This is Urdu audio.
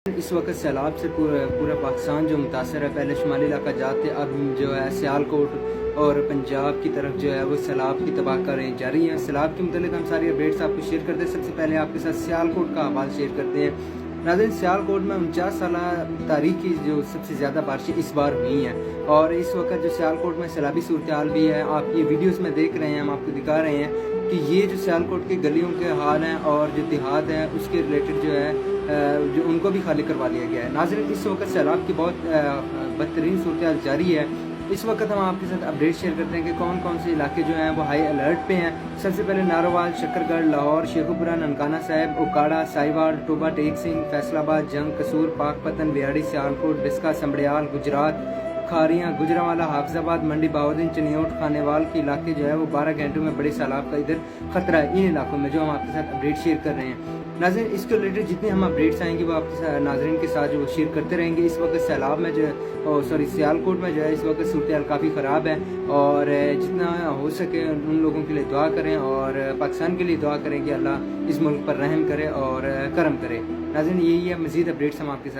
اس وقت سیلاب سے پورا پاکستان جو متاثر ہے، پہلے شمالی علاقہ جاتے، اب جو ہے سیالکوٹ اور پنجاب کی طرف جو ہے وہ سیلاب کی تباہ کاریں جاری ہیں۔ سیلاب کے متعلق ہم ساری اپڈیٹس آپ کو شیئر کرتے ہیں۔ سب سے پہلے آپ کے ساتھ سیالکوٹ کا حوالہ شیئر کرتے ہیں۔ ناظرین، سیالکوٹ میں 49 سالہ تاریخ کی جو سب سے زیادہ بارشیں اس بار ہوئی ہیں، اور اس وقت جو سیالکوٹ میں سیلابی صورتحال بھی ہے، آپ یہ ویڈیوز میں دیکھ رہے ہیں، ہم آپ کو دکھا رہے ہیں کہ یہ جو سیالکوٹ کی گلیوں کے حال ہیں اور جو دیہات ہیں اس کے ریلیٹڈ جو ہے جو ان کو بھی خالی کروا لیا گیا ہے۔ ناظرین، اس وقت سیلاب کی بہت بدترین صورتحال جاری ہے۔ اس وقت ہم آپ کے ساتھ اپڈیٹ شیئر کرتے ہیں کہ کون کون سے علاقے جو ہیں وہ ہائی الرٹ پہ ہیں۔ سب سے پہلے ناروال، شکر گڑھ، لاہور، شیخوپورہ، ننکانہ صاحب، اوکاڑا، سائیوال، ٹوبا ٹیک سنگھ، فیصل آباد، جنگ، قصور، پاک پتن، ویاڑی، سیالکوٹ، ڈسکا، سمبڑیال، گجرات، کھاریاں، گجرانوالہ، حافظ آباد، منڈی بہاؤدین، چنیوٹ، خانیوال کے علاقے جو ہے وہ 12 گھنٹوں میں بڑے سیلاب کا ادھر خطرہ ہے۔ ان علاقوں میں جو ہم آپ کے ساتھ اپڈیٹ شیئر کر رہے ہیں، ناظرین اس کے ریلیٹڈ جتنے ہم اپڈیٹس آئیں گے وہ آپ کے ناظرین کے ساتھ جو شیئر کرتے رہیں گے۔ اس وقت سیلاب میں جو سیالکوٹ میں جو ہے اس وقت صورتحال کافی خراب ہے، اور جتنا ہو سکے ان لوگوں کے لیے دعا کریں اور پاکستان کے لیے دعا کریں کہ اللہ اس ملک پر رحم کرے اور کرم کرے۔ ناظرین، یہی ہے، مزید اپڈیٹس ہم آپ کے ساتھ